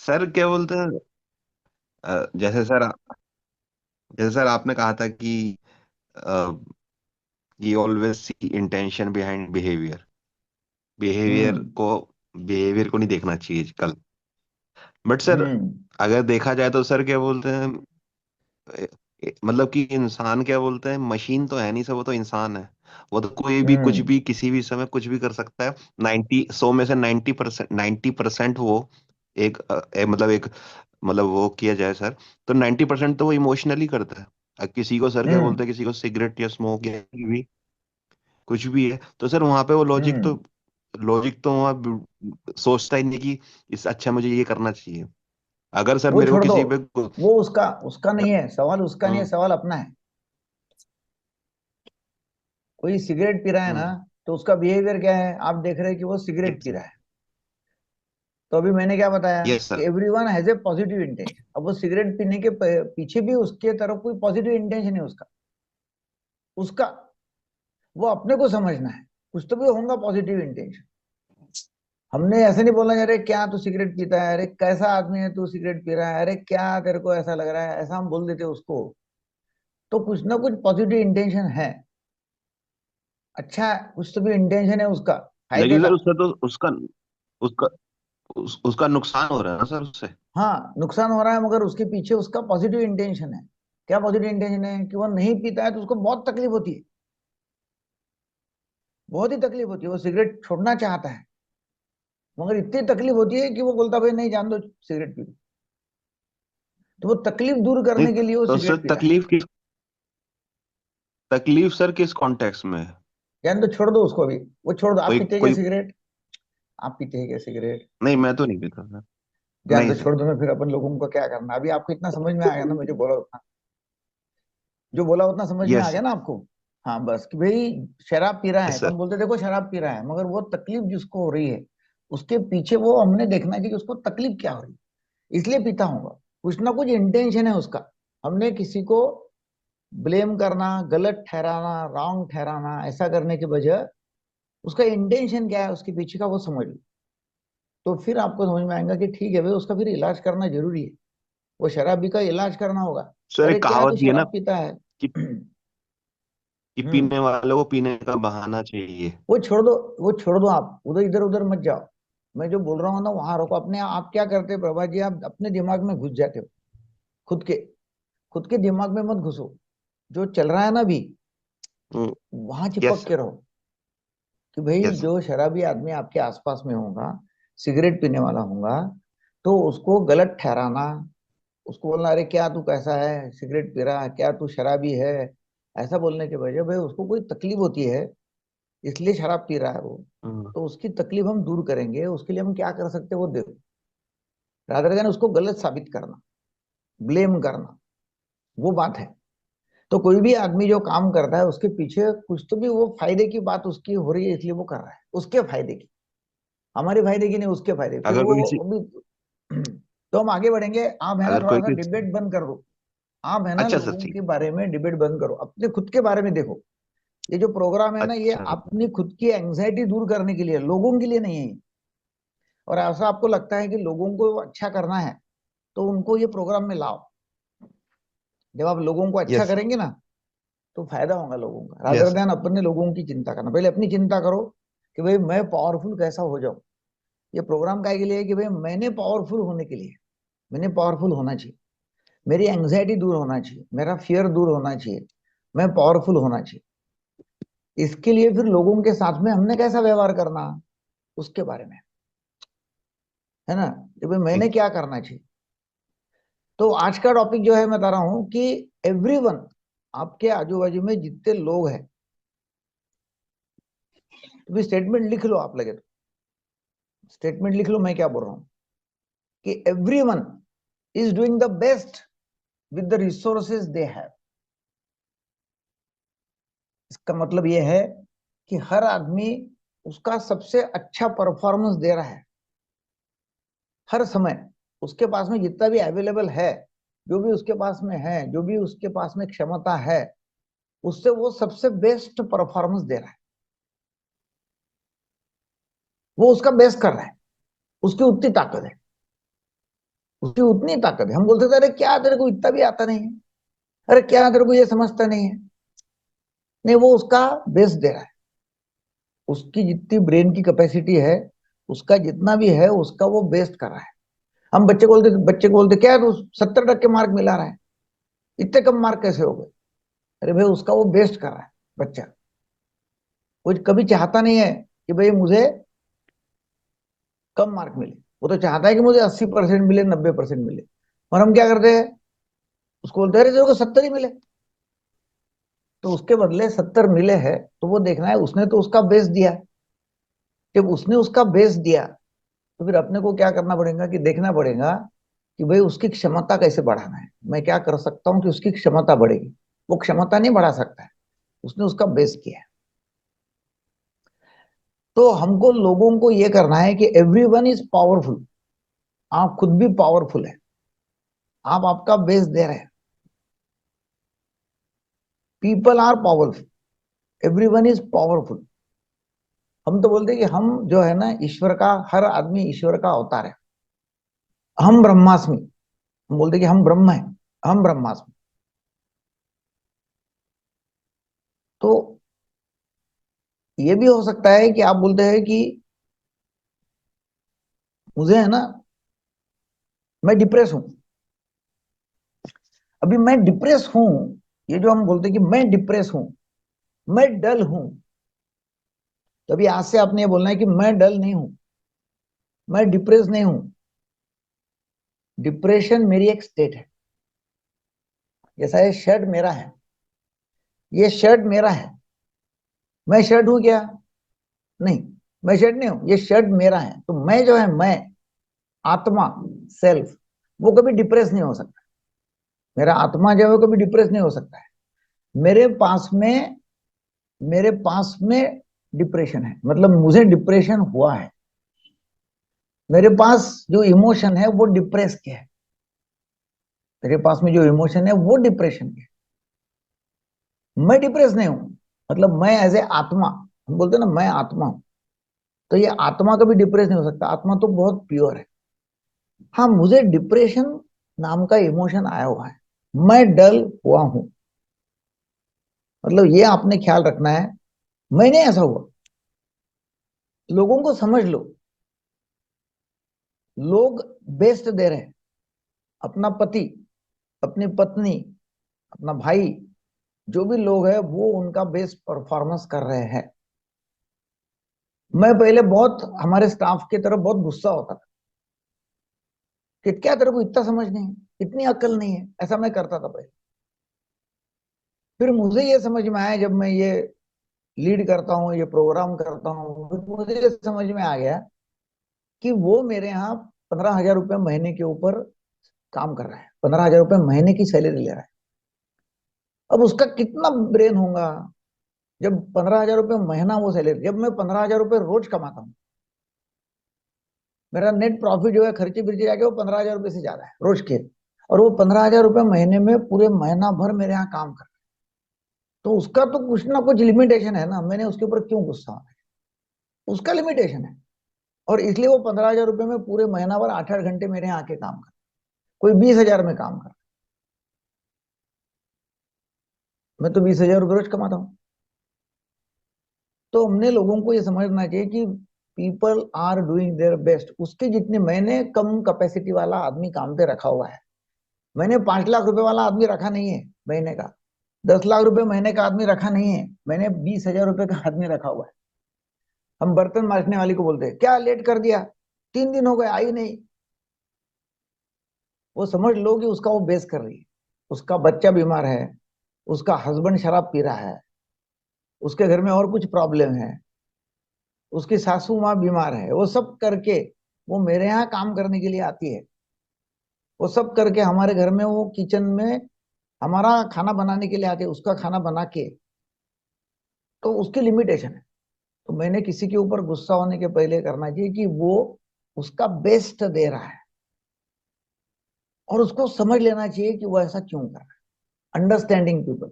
Sir क्या बोलते हैं, जैसे सर आपने कहा था कि ये always see intention behind behaviour. Behaviour hmm. को बिहेवियर को नहीं देखना चाहिए कल। But sir, hmm. अगर देखा जाए तो सर क्या बोलते हैं, मतलब कि इंसान क्या बोलते हैं, मशीन तो है नहीं सर, वो तो इंसान है। वो तो कोई भी कुछ हम्म। भी किसी भी समय कुछ भी कर सकता है। 100 में से 90% वो मतलब एक, मतलब वो किया जाए सर, तो 90% तो वो इमोशनली करता है। अब किसी को सर क्या हम्म। बोलते हैं, किसी को सिगरेट या स्मोक या कुछ भी है, तो सर वहां पे वो हम्म। लॉजिक तो वहाँ सोचता ही नहीं कि इस अच्छा मुझे ये करना चाहिए। अगर सर वो मेरे को छोड़ दो। किसी पे वो उसका उसका नहीं है सवाल, उसका नहीं है हम्म सवाल, अपना है। कोई सिगरेट पी रहा है ना, हम्म तो उसका बिहेवियर क्या है, आप देख रहे हैं कि वो सिगरेट यस पी रहा है। तो अभी मैंने क्या बताया यस कि sir. Everyone has a positive intention. अब वो सिगरेट पीने के पीछे भी उसके तरफ कोई पॉजिटिव इंटेंशन है उसका। उसका वो अपने को समझना है, कुछ तो भी होगा पॉजिटिव इंटेंशन। हमने ऐसे नहीं बोलना, अरे क्या तू सिगरेट पीता है, अरे कैसा आदमी है तू सिगरेट पी रहा है, अरे क्या तेरे को ऐसा लग रहा है, ऐसा हम बोल देते उसको। तो कुछ ना कुछ पॉजिटिव इंटेंशन है। अच्छा, कुछ तो भी इंटेंशन है उसका, फायदे लेकिन का। सर उससे तो उसका उसका नुकसान हो रहा है ना सर उससे। हाँ, नुकसान हो रहा है, मगर उसके पीछे उसका पॉजिटिव इंटेंशन है। क्या पॉजिटिव इंटेंशन है कि वो नहीं पीता है तो उसको बहुत तकलीफ होती है। बहुत ही तकलीफ होती है, वो सिगरेट छोड़ना चाहता है, मगर इतनी तकलीफ होती है कि वो बोलता भाई नहीं, जान दो, सिगरेट पी लो। तो वो तकलीफ दूर नहीं करने के लिए वो तो उससे सिगरेट पी रहा है। तकलीफ सर किस कॉन्टेक्स्ट में है? जान दो, छोड़ दो उसको अभी। वो छोड़ दो, आप कोई पीते क्या कोई सिगरेट? आप पीते हैं क्या सिगरेट? नहीं, मैं तो नहीं पीता सर। जान नहीं दो, सर। छोड़ दो ना, फिर अपन लोगों को क्या करना। अभी आपको इतना समझ में आ गया ना, मुझे बोला उतना, जो बोला उतना समझ में आ यस गया ना आपको। हाँ, बस कि भाई शराब पी रहा है यस तो सर। हम बोलते देखो शराब पी रहा है, मगर वो तकलीफ जिसको हो रही है उसके पीछे वो हमने देखना चाहिए कि उसको तकलीफ क्या हो रही है, इसलिए पीता होगा। कुछ ना कुछ इंटेंशन है उसका। हमने किसी को ब्लेम करना, गलत ठहराना, रॉन्ग ठहराना, ऐसा करने के बजाय उसका इंटेंशन क्या है उसके पीछे का वो समझ लो। तो फिर आपको समझ में आएगा कि ठीक है भाई, उसका फिर इलाज करना जरूरी है। वो शराबी का इलाज करना होगा। सर अरे एक क्या कहावत तू भी है ना शराब पीता है? कि, हम्म। पीने वालों को पीने का बहाना चाहिए। वो छोड़ दो, वो छोड़ दो, आप उधर इधर उधर मत जाओ। मैं जो बोल रहा हूँ ना वहां रोको अपने। आप क्या करते हैं प्रभा जी, आप अपने दिमाग में घुस जाते हो। खुद के खुद के दिमाग में मत घुसो। जो चल रहा है ना अभी, वहां यस चिपक के सर। रहो। कि भाई यस जो शराबी आदमी आपके आसपास में होगा, सिगरेट पीने वाला होगा, तो उसको गलत ठहराना, उसको बोलना अरे क्या तू कैसा है, सिगरेट पी रहा है, क्या तू शराबी है, ऐसा बोलने के बजाय भाई उसको कोई तकलीफ होती है इसलिए शराब पी रहा है वो, सर। तो उसकी तकलीफ हम दूर करेंगे। उसके लिए हम क्या कर सकते हैं वो देखो, रादर देन उसको गलत साबित करना, ब्लेम करना, वो बात है। तो कोई भी आदमी जो काम करता है उसके पीछे कुछ तो भी वो फायदे की बात उसकी हो रही है, इसलिए वो कर रहा है उसके फायदे की। हमारे फायदे की नहीं, उसके फायदे। फिर अगर वो कोई किसी अभी तो हम आगे बढ़ेंगे। आप है ना अगर थोड़ा कोई सा किसी डिबेट बंद कर दो। आप है ना अच्छा सर लोगों ठीक। के बारे में डिबेट बंद करो, अपने खुद के बारे में देखो। ये जो प्रोग्राम है ना, ये अच्छा सर। अपनी खुद की एंग्जाइटी दूर करने के लिए, लोगों के लिए नहीं है। और ऐसा आपको लगता है कि लोगों को अच्छा करना है, तो उनको ये प्रोग्राम में लाओ। जब आप लोगों को अच्छा यस सर। करेंगे ना, तो फायदा होगा लोगों का, रादर यस सर। देन अपने लोगों की चिंता करना। पहले अपनी चिंता करो कि भाई मैं पावरफुल कैसा हो जाऊं। ये प्रोग्राम काय के लिए है कि भाई मैंने पावरफुल होने के लिए, मैंने पावरफुल होना चाहिए, मेरी एंग्जाइटी दूर होना चाहिए, मेरा फियर दूर होना चाहिए, मैं पावरफुल होना चाहिए। इसके लिए फिर लोगों के साथ में हमने कैसा व्यवहार करना, उसके बारे में, है ना, कि भाई मैंने ठीक। क्या करना चाहिए। तो आज का टॉपिक जो है मैं बता रहा हूं कि एवरीवन, आपके आजू बाजू में जितने लोग हैं, तो भी स्टेटमेंट लिख लो आप लगे तो। स्टेटमेंट लिख लो मैं क्या बोल रहा हूं, कि everyone is doing the best with the resources they have. इसका मतलब यह है कि हर आदमी उसका सबसे अच्छा परफॉर्मेंस दे रहा है हर समय। उसके पास में जितना भी अवेलेबल है, जो भी उसके पास में है, जो भी उसके पास में क्षमता है, उससे वो सबसे बेस्ट परफॉर्मेंस दे रहा है। वो उसका बेस्ट कर रहा है, उसकी उतनी ताकत है। उसकी उतनी ताकत है। हम बोलते थे अरे क्या तेरे को इतना भी आता नहीं है, अरे क्या तेरे को ये समझता नहीं है। नहीं, वो उसका बेस्ट दे रहा है। उसकी जितनी ब्रेन की कैपेसिटी है, उसका जितना भी है, उसका वो बेस्ट कर रहा है। हम बच्चे को बोलते क्या तू 70% मार्क मिला रहा है, इतने कम मार्क कैसे हो गए। अरे भाई, उसका वो बेस्ट कर रहा है बच्चा। वो कभी चाहता नहीं है कि भाई मुझे कम मार्क मिले। वो तो चाहता है कि मुझे 80% मिले, 90% मिले। और हम क्या करते हैं, उसको बोलते हैं अरे तेरे को 70 ही मिले। तो उसके बदले 70 मिले हैं, तो वो देखना है उसने तो उसका बेस्ट दिया। जब उसने उसका बेस्ट दिया, तो फिर अपने को क्या करना पड़ेगा कि देखना पड़ेगा कि भाई उसकी क्षमता कैसे बढ़ाना है, मैं क्या कर सकता हूँ कि उसकी क्षमता बढ़ेगी। वो क्षमता नहीं बढ़ा सकता है, उसने उसका बेस्ट किया है। तो हमको लोगों को ये करना है कि एवरीवन इज पावरफुल। आप खुद भी पावरफुल है, आप आपका बेस्ट दे रहे हैं। People are powerful, everyone is powerful. हम तो बोलते हैं कि हम जो है ना ईश्वर का, हर आदमी ईश्वर का अवतार है। हम ब्रह्मास्मि, हम बोलते हैं कि हम ब्रह्म है, हम ब्रह्मास्मि। तो ये भी हो सकता है कि आप बोलते हैं कि मुझे है ना, मैं डिप्रेस हूं। अभी मैं डिप्रेस हूं, ये जो हम बोलते हैं कि मैं डिप्रेस हूं, मैं डल हूं। तो अभी आज से आपने ये बोलना है कि मैं डल नहीं हूं, मैं डिप्रेस नहीं हूं। डिप्रेशन मेरी एक स्टेट है। जैसा ये शर्ट मेरा है, ये शर्ट मेरा है। मैं शर्ट हूं क्या? नहीं, मैं शर्ट नहीं हूं, ये शर्ट मेरा है। तो मैं जो है, मैं आत्मा, सेल्फ, वो कभी डिप्रेस नहीं हो सकता। मेरा आत्मा जो है वो कभी डिप्रेस नहीं हो सकता है। मेरे पास में मेरे पास में डिप्रेशन है, मतलब मुझे डिप्रेशन हुआ है। मेरे पास जो इमोशन है वो डिप्रेस के है। मेरे पास में जो इमोशन है वो डिप्रेशन के है। मैं डिप्रेस नहीं हूं, मतलब मैं एज ए आत्मा, हम बोलते हैं ना मैं आत्मा हूं। तो ये आत्मा कभी डिप्रेस नहीं हो सकता, आत्मा तो बहुत प्योर है। हाँ, मुझे डिप्रेशन नाम का इमोशन आया हुआ है, मैं डल हुआ हूं। मतलब ये आपने ख्याल रखना है, मैंने ऐसा हुआ। लोगों को समझ लो, लोग बेस्ट दे रहे हैं। अपना पति, अपनी पत्नी, अपना भाई, जो भी लोग हैं वो उनका बेस्ट परफॉर्मेंस कर रहे हैं। मैं पहले बहुत हमारे स्टाफ की तरफ बहुत गुस्सा होता था कि क्या तेरे को इतना समझ नहीं है, इतनी अकल नहीं है, ऐसा मैं करता था पहले। फिर मुझे ये समझ में आया, जब मैं ये लीड करता हूँ, ये प्रोग्राम करता हूँ, फिर मुझे ये समझ में आ गया कि वो मेरे यहाँ 15,000 रुपये महीने के ऊपर काम कर रहा है, 15,000 रुपये महीने की सैलरी ले रहा है। अब उसका कितना ब्रेन होगा, जब 15,000 रुपये महीना वो सैलरी, जब मैं 15,000 रुपये रोज कमाता हूँ, मेरा नेट प्रॉफिट जो है खर्चे बिर्चे जाके वो 15,000 रुपये से ज्यादा है रोज के। और वो 15,000 रुपये महीने में पूरे महीना भर मेरे यहाँ काम कर, तो उसका तो कुछ ना कुछ लिमिटेशन है ना, मैंने उसके ऊपर क्यों गुस्सा होना है? उसका लिमिटेशन है। और इसलिए वो 15,000 रुपये में पूरे महीना भर 8-8 घंटे मेरे यहाँ आके काम कर, कोई 20,000 में काम कर। मैं तो 20,000 रुपये रोज कमाता हूँ। तो हमने लोगों को ये समझना चाहिए कि people are doing their best. उसके जितने, मैंने कम कैपेसिटी वाला आदमी काम पे रखा हुआ है। मैंने 5 लाख रुपए वाला आदमी रखा नहीं है महीने का, 10 लाख रुपए महीने का आदमी रखा नहीं है, मैंने 20,000 रुपए का आदमी रखा हुआ है। हम बर्तन मांजने वाली को बोलते हैं क्या लेट कर दिया, 3 दिन हो गए आई नहीं। वो समझ लो कि उसका वो बेस कर रही है। उसका बच्चा बीमार है, उसका हस्बैंड शराब पी रहा है, उसके घर में और कुछ प्रॉब्लम है, उसकी सासू माँ बीमार है, वो सब करके वो मेरे यहाँ काम करने के लिए आती है। वो सब करके हमारे घर में, वो किचन में हमारा खाना बनाने के लिए आती है, उसका खाना बना के। तो उसकी लिमिटेशन है। तो मैंने किसी के ऊपर गुस्सा होने के पहले करना चाहिए कि वो उसका बेस्ट दे रहा है, और उसको समझ लेना चाहिए कि वो ऐसा क्यों कर रहा है। Understanding people.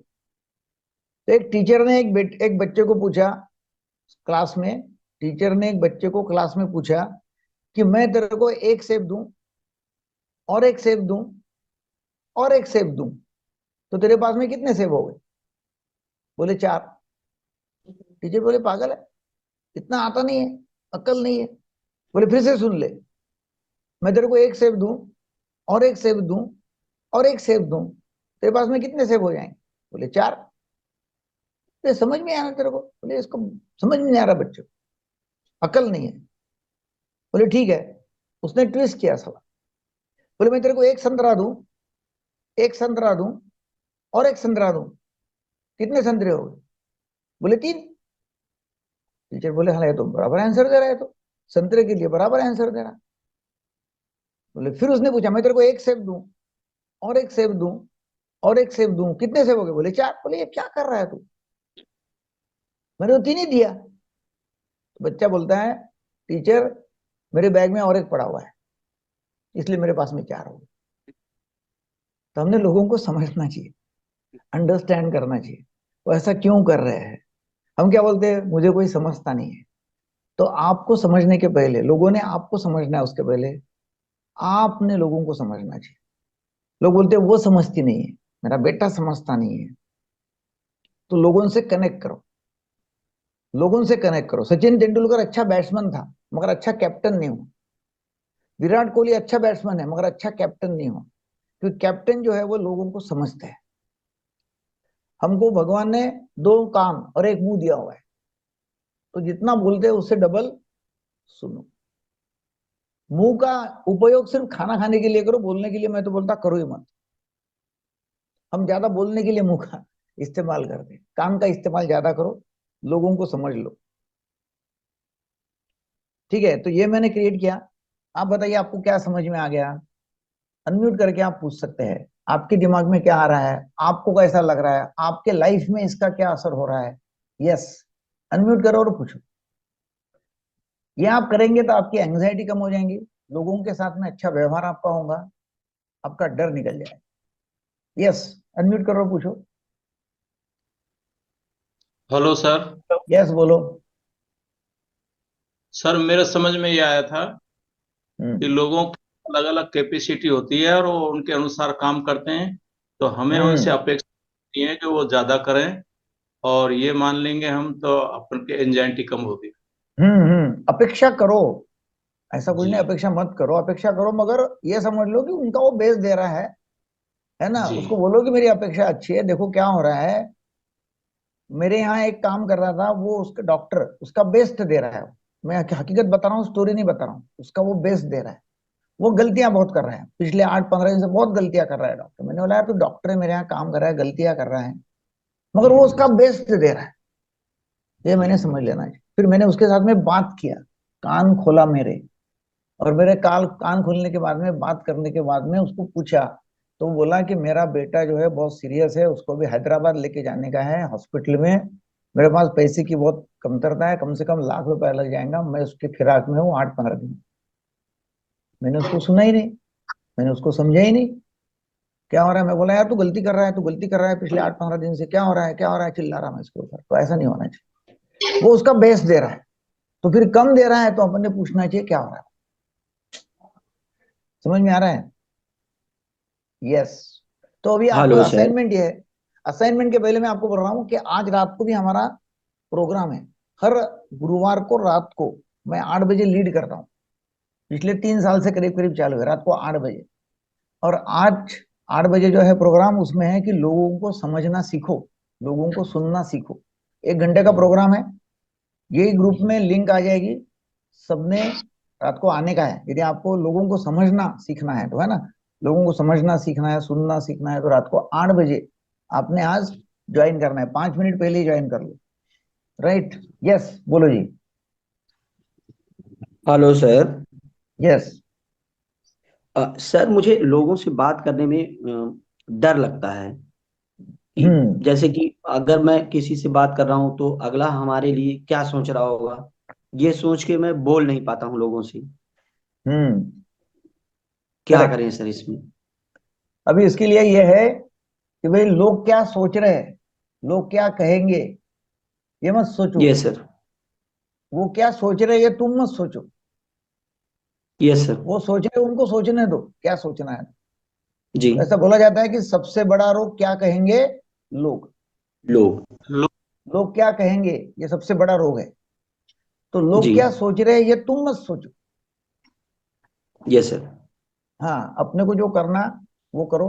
तो एक टीचर ने एक बच्चे को पूछा क्लास में, टीचर ने एक बच्चे को क्लास में पूछा कि मैं तेरे को एक सेब दूं और एक सेब दूं और एक सेब दूं, तो तेरे पास में कितने सेब हो गए? बोले 4। टीचर बोले पागल है, इतना आता नहीं है, अक्ल नहीं है। बोले फिर से सुन ले, मैं तेरे को एक सेब दूं और एक सेब दूं और एक सेब दूं, तेरे पास में कितने सेब हो जाएंगे? बोले 4। तो समझ में आया तेरे को? बोले इसको समझ में नहीं आ रहा बच्चों, अकल नहीं है। बोले ठीक है। उसने ट्विस्ट किया सवाल। बोले मैं तेरे को एक संतरा दूं, एक संतरा दूं और एक संतरा दूं, कितने संतरे हो गए? बोले 3। टीचर बोले हाँ, ये तो बराबर आंसर दे रहा है, तो संतरे के लिए बराबर आंसर दे रहा। बोले फिर उसने पूछा मैं तेरे को एक सेब दूं और एक सेब दूं और एक सेब दूं, कितने सेब हो गए? बोले 4। बोले ये क्या कर रहा है तू, मैंने तो 3 ही दिया। तो बच्चा बोलता है टीचर मेरे बैग में और एक पड़ा हुआ है, इसलिए मेरे पास में 4 हो गए। तो हमने लोगों को समझना चाहिए, अंडरस्टैंड करना चाहिए वो ऐसा क्यों कर रहे हैं। हम क्या बोलते हैं, मुझे कोई समझता नहीं है। तो आपको समझने के पहले, लोगों ने आपको समझना है, उसके पहले आपने लोगों को समझना चाहिए। लोग बोलते हैं वो समझती नहीं है, मेरा बेटा समझता नहीं है। तो लोगों से कनेक्ट करो, लोगों से कनेक्ट करो। सचिन तेंदुलकर अच्छा बैट्समैन था मगर अच्छा कैप्टन नहीं हुआ। विराट कोहली अच्छा बैट्समैन है मगर अच्छा कैप्टन नहीं हुआ, क्योंकि कैप्टन जो है वो लोगों को समझता है। हमको भगवान ने 2 कान और एक मुंह दिया हुआ है, तो जितना बोलते हैं उससे डबल सुनो। मुंह का उपयोग सिर्फ खाना खाने के लिए करो, बोलने के लिए मैं तो बोलता करो ही मत। हम ज्यादा बोलने के लिए मुंह का इस्तेमाल करते हैं, कान का इस्तेमाल ज्यादा करो, लोगों को समझ लो। ठीक है, तो ये मैंने क्रिएट किया। आप बताइए आपको क्या समझ में आ गया? अनम्यूट करके आप पूछ सकते हैं, आपके दिमाग में क्या आ रहा है, आपको कैसा लग रहा है, आपके लाइफ में इसका क्या असर हो रहा है। यस, अनम्यूट करो और पूछो। ये आप करेंगे तो आपकी एंग्जाइटी कम हो जाएंगी, लोगों के साथ में अच्छा व्यवहार आपका होगा, आपका डर निकल जाएगा। यस, अनम्यूट करो, पूछो। Hello sir. यस, बोलो। सर मेरे समझ में ये आया था कि हम्म। लोगों की अलग अलग कैपेसिटी होती है और वो उनके अनुसार काम करते हैं। तो हमें उनसे हम्म। अपेक्षा नहीं है कि वो ज़्यादा करें, और ये मान लेंगे हम तो अपन के एंजाइटी कम होगी। अपेक्षा करो, ऐसा कुछ नहीं, जी। अपेक्षा मत करो, अपेक्षा करो मगर ये समझ लो कि उनका वो बेस दे रहा है ना। जी। उसको बोलो कि मेरी अपेक्षा अच्छी है, देखो क्या हो रहा है। मेरे यहाँ एक काम कर रहा था वो, उसका डॉक्टर उसका बेस्ट दे रहा है। मैं हकीकत बता रहा हूँ, स्टोरी नहीं बता रहा हूँ, उसका वो बेस्ट दे रहा है। वो गलतियां बहुत कर रहा है, पिछले 8-15 दिन से बहुत गलतियां कर रहा है डॉक्टर। मैंने बोला यार तू डॉक्टर है, मेरे यहाँ काम कर रहा है, गलतियां कर रहा है, मगर वो उसका बेस्ट दे रहा है, ये मैंने समझ लेना चाहिए। फिर मैंने उसके साथ में बात किया, कान खोला मेरे, और मेरे कान खोलने के बाद में, बात करने के बाद में उसको पूछा, तो वो बोला कि मेरा बेटा जो है बहुत सीरियस है, उसको भी हैदराबाद लेके जाने का है हॉस्पिटल में। मेरे पास पैसे की बहुत कमतरता है, कम से कम लाख रुपए लग जाएगा, मैं उसके फिराक में हूँ 8-15 दिन। मैंने उसको सुना ही नहीं, मैंने उसको समझा ही नहीं क्या हो रहा है। मैं बोला यार तू गलती कर रहा है, तू गलती कर रहा है, पिछले 8-15 दिन से क्या हो रहा है, क्या हो रहा है, चिल्ला रहा मैं इसके ऊपर, तो ऐसा नहीं होना चाहिए। वो उसका बेस्ट दे रहा है, तो फिर कम दे रहा है तो अपन ने पूछना चाहिए क्या हो रहा है। समझ में आ रहा है? यस। तो अभी आपको हेलो सर। असाइनमेंट ये है, असाइनमेंट के पहले मैं आपको बोल रहा हूँ कि आज रात को भी हमारा प्रोग्राम है। हर गुरुवार को रात को मैं 8 बजे लीड करता हूँ, पिछले 3 साल से करीब करीब चालू है, रात को 8 बजे। और आज 8 बजे जो है प्रोग्राम, उसमें है कि लोगों को समझना सीखो, लोगों को सुनना सीखो। 1 घंटे का प्रोग्राम है, यही ग्रुप में लिंक आ जाएगी, सबने रात को आने का है। यदि आपको लोगों को समझना सीखना है तो, है ना, लोगों को समझना सीखना है, सुनना सीखना है, तो रात को 8 बजे आपने आज ज्वाइन करना है, 5 मिनट पहले ही ज्वाइन कर लो। राइट? यस, बोलो जी। Hello sir. यस। सर मुझे लोगों से बात करने में डर लगता है कि हम्म। जैसे कि अगर मैं किसी से बात कर रहा हूँ तो अगला हमारे लिए क्या सोच रहा होगा, ये सोच के मैं बोल नहीं पाता हूँ लोगों से। हम्म। क्या करेक्ट। करें सर इसमें? अभी इसके लिए यह है कि भाई लोग क्या सोच रहे हैं, लोग क्या कहेंगे, ये मत सोचो। ये सर। वो क्या सोच रहे हैं ये तुम मत सोचो। Yes sir. वो सोच रहे, उनको सोचने दो क्या सोचना है। जी। ऐसा बोला जाता है कि सबसे बड़ा रोग क्या कहेंगे लोग, लोग। लो- लोग क्या कहेंगे, ये सबसे बड़ा रोग है। तो लोग जी। क्या सोच रहे हैं ये तुम मत सोचो। Yes sir. हाँ, अपने को जो करना वो करो।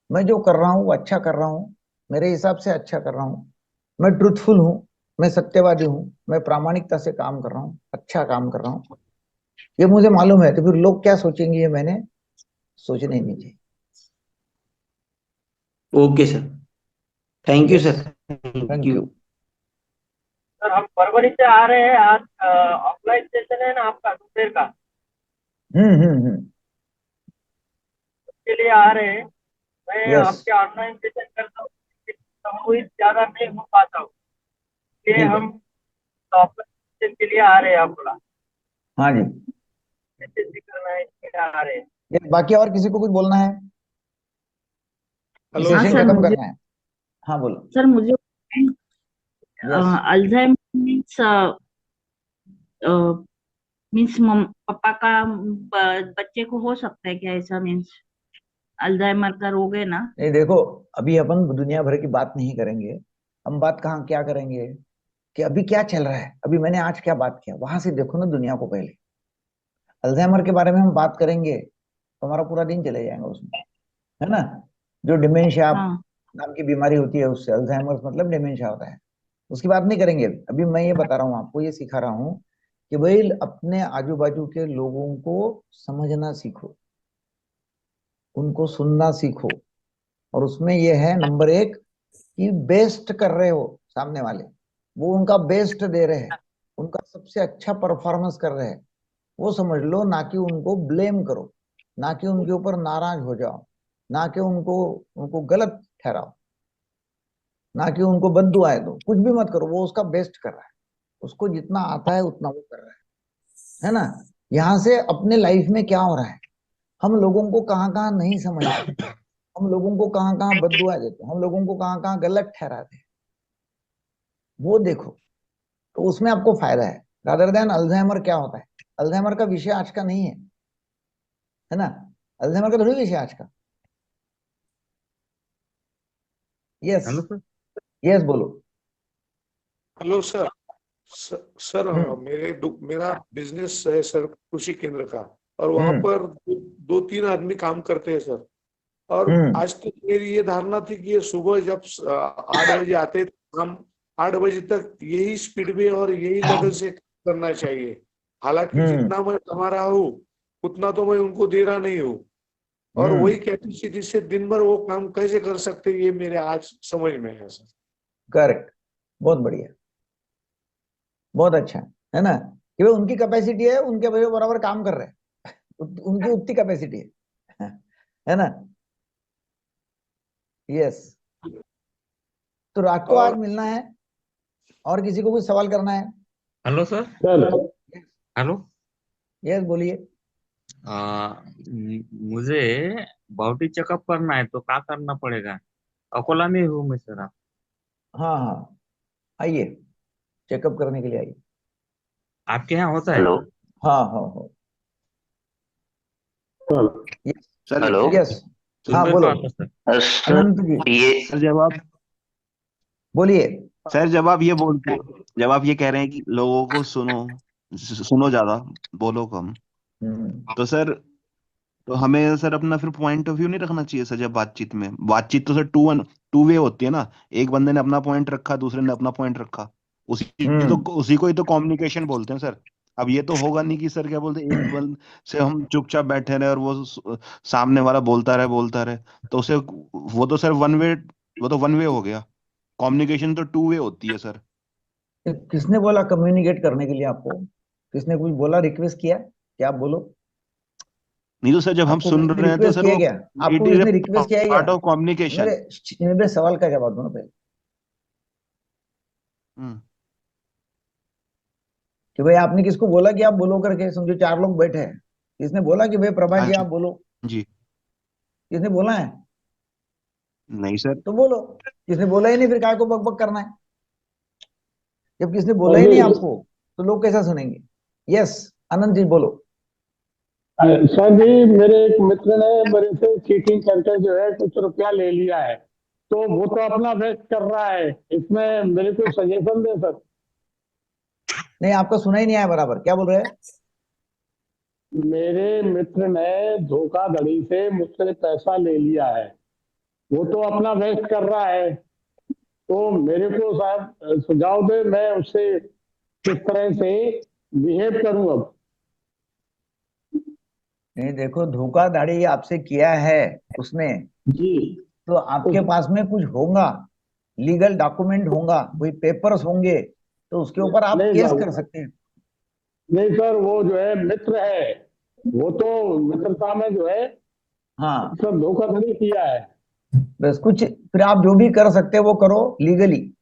मैं जो कर रहा हूँ वो अच्छा कर रहा हूँ, मेरे हिसाब से अच्छा कर रहा हूँ, मैं ट्रुथफुल हूँ, मैं सत्यवादी हूँ, मैं प्रामाणिकता से काम कर रहा हूँ, अच्छा काम कर रहा हूँ, ये मुझे मालूम है। तो फिर लोग क्या सोचेंगे ये मैंने सोचना ही नहीं चाहिए। Okay sir. Thank you yes, sir. Thank thank you. You. Sir हम फरवरी से आ रहे हैं। आज ऑफलाइन सेशन है ना आपका दोपहर का, हम्म। उसके लिए आ रहे हैं। मैं यस, आपके ऑनलाइन सेशन करता हूँ, लेकिन समूहित ज्यादा नहीं हो पाता हूँ, इसलिए ठीक है। हम ऑफलाइन सेशन के लिए आ रहे हैं। आपका हाँ जी। मैसेज भी करना है, इसके लिए आ रहे हैं। ये बाकी और किसी को कुछ बोलना है कि हेलो हाँ सेशन सर। सर, खत्म मुझे करना है? हाँ बोलो। सर मुझे यस। अल्जाइमर मीन्स मीन्स पापा का बच्चे को हो सकता है क्या, ऐसा मीन्स अल्जाइमर का रोग है ना? नहीं देखो, अभी अपन दुनिया भर की बात नहीं करेंगे। हम बात कहाँ क्या करेंगे कि अभी क्या चल रहा है, अभी मैंने आज क्या बात किया वहां से देखो ना दुनिया को पहले। अल्जाइमर के बारे में हम बात करेंगे तो हमारा पूरा दिन चले जाएगा उसमें, है ना। जो डिमेंशिया हाँ। नाम की बीमारी होती है उससे, अल्जाइमर मतलब डिमेंशिया होता है। उसकी बात नहीं करेंगे अभी। अभी मैं ये बता रहा हूँ आपको, ये सिखा रहा हूँ कि भाई अपने आजू बाजू के लोगों को समझना सीखो, उनको सुनना सीखो। और उसमें ये है नंबर एक कि बेस्ट कर रहे हो सामने वाले, वो उनका बेस्ट दे रहे हैं, उनका सबसे अच्छा परफॉर्मेंस कर रहे हैं, वो समझ लो। ना कि उनको ब्लेम करो, ना कि उनके ऊपर नाराज हो जाओ, ना कि उनको उनको गलत ठहराओ, ना कि उनको बद्दुआएं दो, कुछ भी मत करो। वो उसका बेस्ट कर रहा है, उसको जितना आता है उतना वो कर रहा है ना। यहाँ से अपने लाइफ में क्या हो रहा है, हम लोगों को कहाँ कहाँ नहीं समझते, हम लोगों को कहाँ कहाँ बद्दुआ देते, हम लोगों को कहाँ कहाँ गलत ठहराते हैं, वो देखो। तो उसमें आपको फायदा है। रादर देन अल्जाइमर क्या होता है, अल्जाइमर का विषय आज का नहीं है ना। अल्जाइमर का थोड़ी विषय आज का। Yes, hello sir. यस बोलो। Hello sir. सर हम्म मेरा बिजनेस है सर, कृषि केंद्र का। और वहां हम्म पर दो तीन आदमी काम करते हैं सर। और हम्म आज तक मेरी ये धारणा थी कि ये सुबह जब 8 बजे आते हैं तो हम 8 बजे तक यही स्पीड में और यही लगन से करना चाहिए। हालांकि हम्म जितना मैं कमा रहा हूँ उतना तो मैं उनको दे रहा नहीं हूँ। और वही हम्म कैपेसिटी से दिन भर वो काम कैसे कर सकते हैं, ये मेरे आज समझ में है सर। करेक्ट, बहुत बढ़िया, बहुत अच्छा है ना। कि भाई उनकी कैपेसिटी है, उनके भाई बराबर काम कर रहे हैं, उनकी उतनी कैपेसिटी है ना। यस। तो रात को आज और मिलना है, और किसी को कुछ सवाल करना है? Hello sir. हेलो। यस बोलिए। मुझे बॉडी चेकअप करना है तो क्या करना पड़ेगा? अकोला में हूँ मैं सर। आप हाँ हाँ, आइए, चेकअप करने के लिए आइए। आपके यहाँ होता है? हेलो। हाँ हाँ हाँ। यस। Sir hello. यस। हाँ सुनबेर को बोलो। आता सर। सर अनंत जी ये सर जब आप बोलिए। सर जब आप ये बोलते जब आप ये कह रहे हैं कि लोगों को सुनो, सुनो ज्यादा, बोलो कम, हम्म तो सर, तो हमें सर अपना फिर पॉइंट ऑफ व्यू नहीं रखना चाहिए सर। जब बातचीत में, बातचीत तो सर टू वे होती है ना। एक बंदे ने अपना पॉइंट रखा, दूसरे ने अपना पॉइंट रखा, हम्म उसी को ही तो कम्युनिकेशन बोलते हैं सर। अब ये तो होगा नहीं कि सर क्या बोलते हैं, एक बंद से हम चुपचाप बैठे रहे और वो सामने वाला बोलता रहे, तो उसे, वो तो सर वन वे, वो तो वन वे हो गया। कम्युनिकेशन तो टू वे होती है सर। किसने बोला कम्युनिकेट करने के लिए आपको? किसने कुछ बोला, रिक्वेस्ट किया कि आप बोलो? नहीं तो सर जब हम आपको सुन किसने रहे हैं तो रिक्वेस्ट सर किया वो, क्या? आपको इट इज ए किसने रिक्वेस्ट किया है क्या? Part of communication. मेरे मेरे सवाल का जवाब दो ना पहले, हम्म। कि भाई आपने किसको बोला कि आप बोलो करके? समझो चार लोग बैठे हैं, किसने बोला कि भाई प्रभा हाँ जी जी। आप बोलो? जी। किसने बोला है? नहीं सर। तो बोलो। किसने बोला ही नहीं, फिर काय को बक बक करना है? जब किसने बोला ही नहीं आपको, तो लोग कैसा सुनेंगे? यस, आनंद जी बोलो। सर जी, मेरे एक मित्र ने मेरे से चीटिंग करके जो है कुछ रुपया ले लिया है, तो वो तो अपना वेस्ट कर रहा है, इसमें मेरे को सजेशन दे सर। नहीं, आपका सुना ही नहीं आया बराबर, क्या बोल रहे हैं? मेरे मित्र ने धोखाधड़ी से मुझसे पैसा ले लिया है, वो तो अपना वेस्ट कर रहा है, तो मेरे को साहब सुझाव दे, मैं उससे किस तरह से बिहेव करूं अब। नहीं देखो, धोखाधड़ी आपसे किया है उसने, जी। तो आपके पास में कुछ होगा, लीगल डॉक्यूमेंट होगा, कोई पेपर्स होंगे, तो उसके ऊपर आप नहीं केस कर साहब, सकते हैं। नहीं सर, वो जो है मित्र है, वो तो मित्रता में जो है हाँ, सब धोखाधड़ी किया है। बस कुछ फिर आप जो भी कर सकते हैं वो करो लीगली।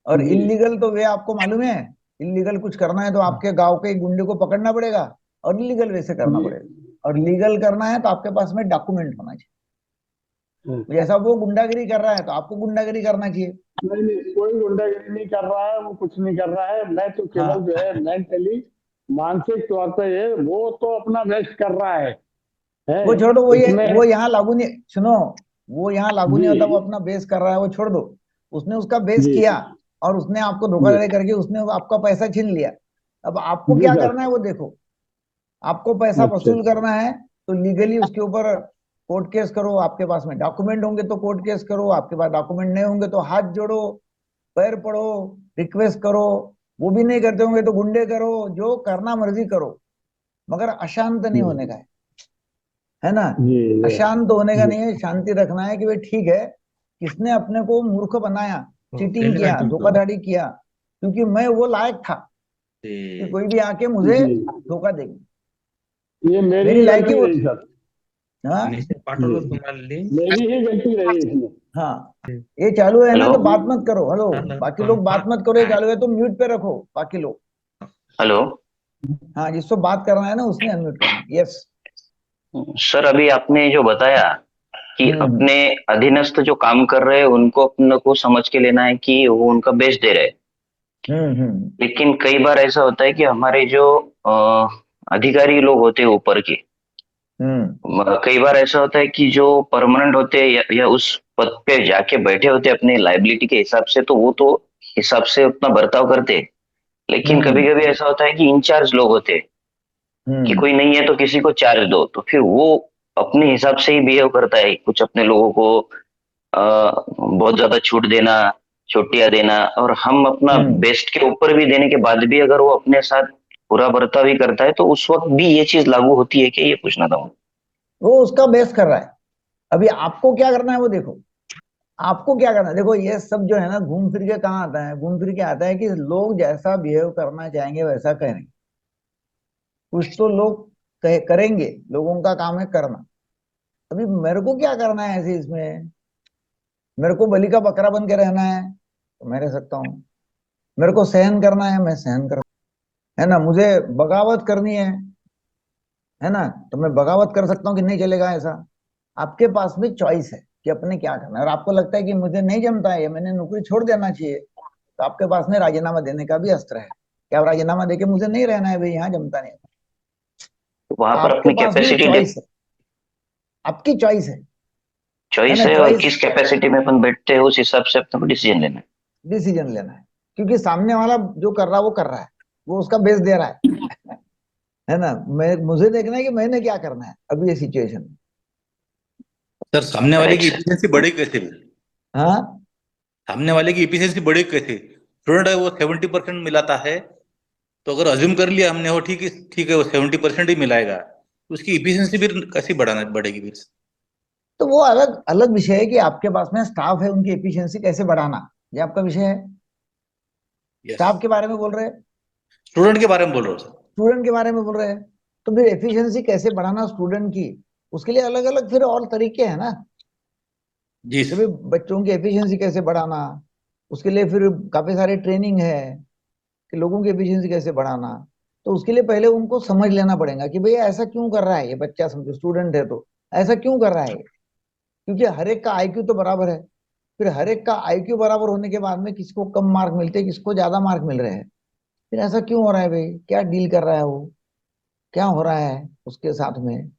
और जी इलीगल तो वे आपको मालूम है, इलीगल कुछ करना है तो आपके गांव के गुंडे को पकड़ना पड़ेगा, और इलीगल वैसे करना जी। पड़ेगा। और लीगल करना है तो आपके पास में डॉक्यूमेंट होना चाहिए। जैसा वो गुंडागिरी कर रहा है तो आपको गुंडागिरी करना चाहिए। नहीं नहीं, कोई गुंडागिरी नहीं कर रहा है, वो कुछ नहीं कर रहा है, मैं तो केवल हाँ, जो है मेंटली, मानसिक तौर पे ये वो तो अपना वेस्ट कर रहा है वो छोड़ो, इसमें। वो यहाँ लागू नहीं, सुनो, वो यहाँ लागू नहीं जी होता, वो अपना बेस कर रहा है, वो छोड़ दो। उसने उसका बेस जी किया और उसने आपको जी धोखाधड़ी करके उसने आपका पैसा छीन लिया। अब आपको जी क्या सर। करना है वो देखो। आपको पैसा अच्छा वसूल करना है तो लीगली उसके ऊपर कोर्ट केस करो। आपके पास में डॉक्यूमेंट होंगे तो कोर्ट केस करो, आपके पास डॉक्यूमेंट नहीं होंगे तो हाथ जोड़ो, पैर पड़ो, रिक्वेस्ट करो। वो भी नहीं करते होंगे तो गुंडे करो, जो करना मर्जी करो, मगर अशांत नहीं होने का है ना। जी अशांत होने का जी नहीं है, शांति रखना है कि भाई ठीक है, किसने अपने को मूर्ख बनाया, चीटिंग किया, धोखाधड़ी किया, क्योंकि मैं वो लायक था कि कोई भी आके मुझे जी, धोखा देगी, ये मेरी मेरी ही लायकी गलती वो रही थी। सर। हाँ, जी, तुम्हाला लिंक मेरी ही गलती रही इसमें। हाँ, ये चालू है ना हेलो तो बात मत करो। हेलो, बाकी लोग बात मत करो, ये चालू है तो म्यूट पे रखो बाकी लोग। हेलो। हाँ, जिसको बात करना है ना उसने अनम्यूट करना है। यस। सर, अभी आपने जो बताया कि हम्म, अपने अधीनस्थ जो काम कर रहे हैं उनको अपने को समझ के लेना है कि वो उनका बेस्ट दे रहे हैं। हम्म। लेकिन कई बार ऐसा होता है कि हमारे जो अधिकारी लोग होते हैं ऊपर के, हम्म। कई बार ऐसा होता है कि जो परमानेंट होते हैं या उस पद पे जाके बैठे होते हैं अपने लाइबिलिटी के हिसाब से, तो वो तो हिसाब से अपना बर्ताव करते हैं। लेकिन कभी हम्म। कभी ऐसा होता है कि इंचार्ज लोग होते हैं कि हम्म। कोई नहीं है तो किसी को चार्ज दो, तो फिर वो अपने हिसाब से ही बिहेव करता है, कुछ अपने लोगों को बहुत ज्यादा छूट देना, छुट्टियां देना, और हम अपना हम्म। बेस्ट के ऊपर भी देने के बाद भी अगर वो अपने साथ बुरा बर्ताव ही करता है, तो उस वक्त भी ये चीज लागू होती है कि, ये पूछना था। वो उसका बेस कर रहा है। अभी आपको क्या करना है वो देखो। आपको क्या करना है देखो, ये सब जो है ना घूम फिर के कहाँ आता है, घूम फिर के आता है कि लोग जैसा बिहेव करना चाहेंगे वैसा करेंगे। कुछ तो लोग करेंगे, लोगों का काम है करना। अभी मेरे को क्या करना है ऐसे इसमें? मेरे को बलि का बकरा बन के रहना है तो मैं रह सकता हूँ। मेरे को सहन करना है, मैं सहन कर, है ना। मुझे बगावत करनी है ना, तो मैं बगावत कर सकता हूँ कि नहीं चलेगा ऐसा। आपके पास भी चॉइस है कि अपने क्या करना है। और आपको लगता है कि मुझे नहीं जमता है, मैंने नौकरी छोड़ देना चाहिए, तो आपके पास में राजीनामा देने का भी अस्त्र है कि आप राजीनामा देके मुझे नहीं रहना है भाई, यहाँ जमता नहीं है। तो वहां पर आपके अपनी पास भी कैपेसिटी चॉइस है, आपकी चॉइस है चॉइस ना। है, और चॉइस, किस कैपेसिटी में अपन बैठते हैं उस हिसाब से अपने को डिसीजन लेना है। डिसीजन लेना है, क्योंकि सामने वाला जो कर रहा है वो कर रहा है, वो उसका बेस दे रहा है ना। मैं, मुझे देखना है कि मैंने क्या करना है अभी ये सिचुएशन में। सर, सामने वाले राइट की सर। इफिशियंसी बढ़े कैसे? हाँ, सामने वाले की इफिशियंसी बढ़े कैसे? स्टूडेंट है, वो 70% मिलाता है, तो अगर अज्यूम कर लिया हमने, हो ठीक है, ठीक है, वो 70% ही मिलाएगा, तो उसकी इफिशियंसी फिर कैसे बढ़ाना बढ़ेगी फिर? तो वो अलग अलग विषय है कि आपके पास में स्टाफ है, उनकी एफिशिएंसी कैसे बढ़ाना, ये आपका विषय है। यस। स्टाफ के बारे में बोल रहे हैं, स्टूडेंट के बारे में बोल रहा हूँ सर। स्टूडेंट के बारे में बोल रहे हैं, तो फिर एफिशिएंसी कैसे बढ़ाना स्टूडेंट की, उसके लिए अलग अलग फिर और तरीके हैं ना। जी कि भाई सर। बच्चों की एफिशिएंसी कैसे बढ़ाना, उसके लिए फिर काफी सारी ट्रेनिंग है कि लोगों की एफिशिएंसी कैसे बढ़ाना। तो उसके लिए पहले उनको समझ लेना पड़ेगा कि भैया ऐसा क्यों कर रहा है ये बच्चा, समझो स्टूडेंट है तो ऐसा क्यों कर रहा है ये? क्योंकि हर एक का आईक्यू तो बराबर है। फिर हर एक का आईक्यू बराबर होने के बाद में किसको कम मार्क मिलते हैं, किसको ज्यादा मार्क मिल रहे हैं, फिर ऐसा क्यों हो रहा है भाई, क्या डील कर रहा है वो, क्या हो रहा है उसके साथ में,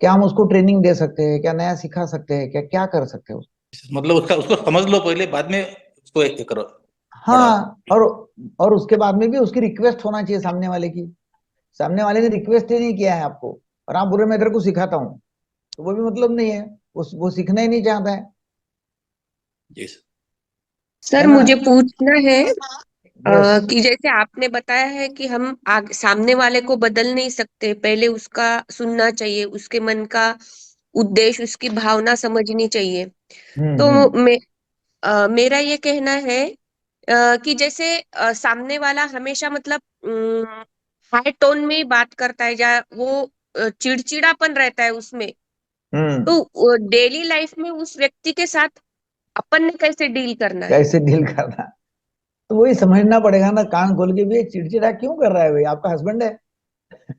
क्या हम उसको ट्रेनिंग दे सकते हैं, क्या नया सिखा सकते हैं, क्या क्या कर सकते हैं मतलब उसका उसको समझ लो पहले, बाद में उसको एक करो बढ़ाओ। हाँ, और उसके बाद में भी उसकी रिक्वेस्ट होना चाहिए सामने वाले की। सामने वाले ने रिक्वेस्ट ही नहीं किया है आपको और आप बोल रहे मैं तेरे को सिखाता हूँ, तो वो भी मतलब नहीं है, वो सीखना ही नहीं चाहता है जी सर। सर है ना। मुझे पूछना है यस। कि जैसे आपने बताया है कि हम सामने वाले को बदल नहीं सकते, पहले उसका सुनना चाहिए, उसके मन का उद्देश्य, उसकी भावना समझनी चाहिए। तो हम्म। मेरा ये कहना है कि जैसे सामने वाला हमेशा मतलब हाई टोन में ही बात करता है, या वो चिड़चिड़ापन रहता है उसमें, हम्म। तो डेली लाइफ में उस व्यक्ति के साथ अपन ने कैसे डील करना है? कैसे डील करना, तो वही समझना पड़ेगा ना, कान खोल के भी ये चिड़चिड़ा क्यों कर रहा है भाई, आपका हस्बैंड है।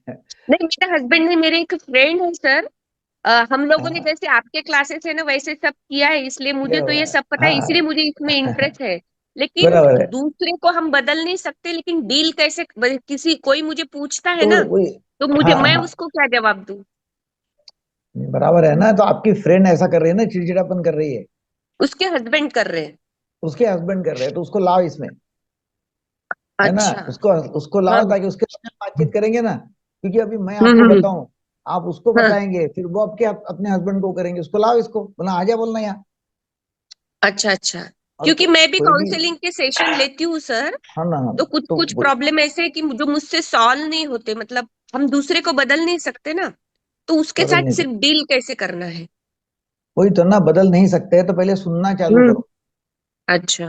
नहीं, मेरा हस्बैंड नहीं, मेरे एक फ्रेंड है सर। हम लोगों ने हाँ, जैसे आपके क्लासेस है ना वैसे सब किया है, इसलिए मुझे क्या तो हुआ ये है? सब पता है, इसलिए हाँ। मुझे इसमें इंटरेस्ट है। लेकिन बराबर है। दूसरे को हम बदल नहीं सकते, लेकिन डील कैसे, किसी कोई मुझे पूछता है तो ना, वही, तो मुझे, हाँ मैं हाँ, उसको क्या जवाब दूं? बराबर है ना, तो आपकी फ्रेंड ऐसा कर रही है ना, चिड़चिड़ापन कर रही है, उसके हस्बैंड कर रहे हैं। उसके हस्बैंड कर रहे हैं, तो उसको लाओ इसमें, है ना। अच्छा। उसको उसको लाओ हाँ। ताकि उसके साथ बातचीत करेंगे ना, क्योंकि अभी मैं हम्म आपको हम्म, हम्म, बताऊं, आप उसको हाँ। बताएंगे, फिर वो आपके अपने हस्बैंड को करेंगे, उसको लाओ, इसको बोला आ जा, बोलना यहाँ। अच्छा अच्छा। और क्योंकि मैं भी कोई भी, काउंसलिंग के सेशन लेती हूँ सर। हाँ ना, हाँ तो ना, कुछ तो कुछ प्रॉब्लम ऐसे है कि जो मुझसे सॉल्व नहीं होते, मतलब हम दूसरे को बदल नहीं सकते ना, तो उसके बदल साथ नहीं सिर्फ सकते, डील कैसे करना है? वही तो ना, बदल नहीं सकते, तो पहले सुनना चालू हम्म। करो, अच्छा।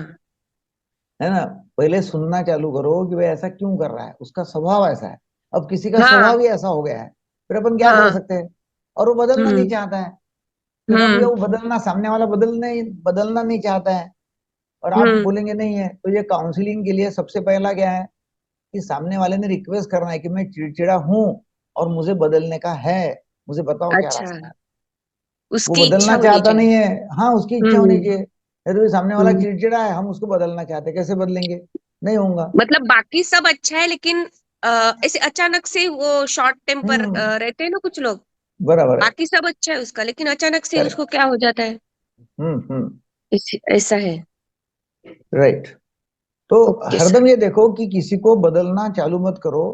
है ना। पहले सुनना चालू करो कि भाई ऐसा क्यों कर रहा है, उसका स्वभाव ऐसा है। अब किसी का हाँ स्वभाव ही ऐसा हो गया है, फिर अपन क्या कर हाँ। सकते हैं। और वो बदलना नहीं हम्म चाहता है, तो ना भैया, हम्म वो बदलना, सामने वाला बदलना नहीं चाहता है, और आप हम्म। बोलेंगे नहीं है, तो ये काउंसलिंग के लिए सबसे पहला क्या है कि सामने वाले ने रिक्वेस्ट करना है कि मैं चिड़चिड़ा हूं और मुझे बदलने का है, मुझे बताओ क्या अच्छा, रास्ता है। वो उसकी इच्छा बदलना होनी चाहता नहीं चाहिए। है, हाँ, उसकी इच्छा होनी हम्म चाहिए। नहीं तो ये सामने वाला हम्म। चिड़चिड़ा है, हम उसको बदलना चाहते हैं, कैसे बदलेंगे, नहीं होगा। मतलब बाकी सब अच्छा है, लेकिन ऐसे अचानक से वो शॉर्ट टेम्पर हम्म। रहते हैं ना कुछ लोग। बराबर है। बाकी सब अच्छा है उसका, लेकिन अचानक से करेक्ट। उसको क्या हो जाता है? हम्म। ऐसा है। राइट। तो ओके सर। हरदम ये देखो कि किसी को बदलना चालू मत करो,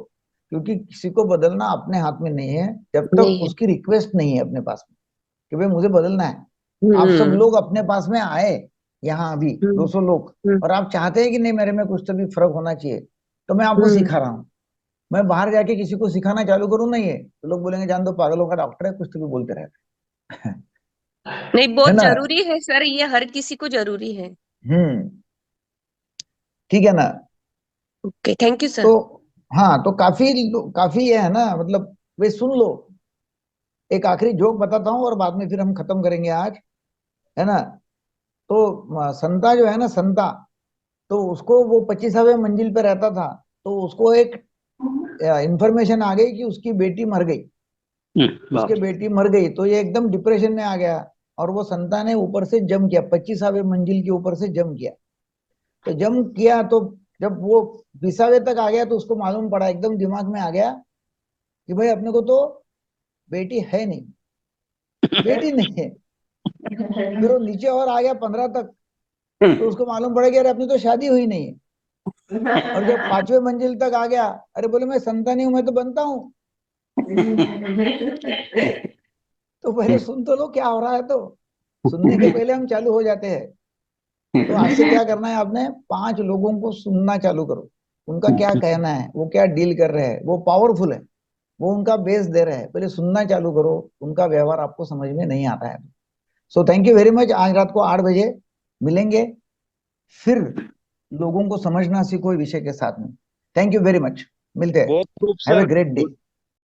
क्योंकि किसी को बदलना अपने हाथ में नहीं है, जब तक नहीं है। उसकी रिक्वेस्ट नहीं है अपने पास में कि भाई मुझे बदलना है। आप सब हम्म लोग अपने पास में आए, यहाँ अभी हम्म 200 लोग, हम्म और आप चाहते हैं कि नहीं, मेरे में कुछ तो भी फर्क होना चाहिए, तो मैं आपको हम्म। सिखा रहा हूँ। मैं बाहर जाके किसी को सिखाना चालू करूँ नहीं है, तो लोग बोलेंगे जान दो, पागलों का डॉक्टर है, कुछ तो भी बोलते रहते हैं। नहीं, है बहुत ना। जरूरी है सर, ये हर किसी को जरूरी है। हम्म। ठीक है ना। ओके, थैंक यू तो सर। हाँ, तो काफी काफी ये है ना, मतलब वे सुन लो। एक आखिरी जोक बताता हूँ और बाद में फिर हम खत्म करेंगे आज, है ना। तो संता जो है ना, संता, तो उसको वो 25वें मंजिल पे रहता था, तो उसको एक इंफॉर्मेशन आ गई कि उसकी बेटी मर गई। उसकी बेटी मर गई, तो ये एकदम डिप्रेशन में आ गया, और वो संता ने ऊपर से जंप किया, 25वें मंजिल के ऊपर से जंप किया। तो जंप किया, तो जब वो 20वें तक आ गया, तो उसको मालूम पड़ा, एकदम दिमाग में आ गया कि भाई अपने को तो बेटी है नहीं, बेटी नहीं है। फिर वो नीचे और आ गया 15 तक, तो उसको मालूम पड़ा कि अरे अपनी तो शादी हुई नहीं है। और जब 5वें मंजिल तक आ गया, अरे बोले मैं संता नहीं हूं, मैं तो बनता हूँ। तो पहले सुन तो लो क्या हो रहा है, तो सुनने के पहले हम चालू हो जाते हैं। तो आज से क्या करना है, आपने 5 लोगों को सुनना चालू करो, उनका क्या कहना है, वो क्या डील कर रहे हैं, वो पावरफुल है, वो उनका बेस दे रहे हैं, पहले सुनना चालू करो, उनका व्यवहार आपको समझ में नहीं आता है। So thank you very much, आज रात को 8 बजे मिलेंगे, फिर लोगों को समझना सीखो विषय के साथ में। थैंक यू वेरी मच, मिलते हैं। बहुत खूब have a sir. Great day.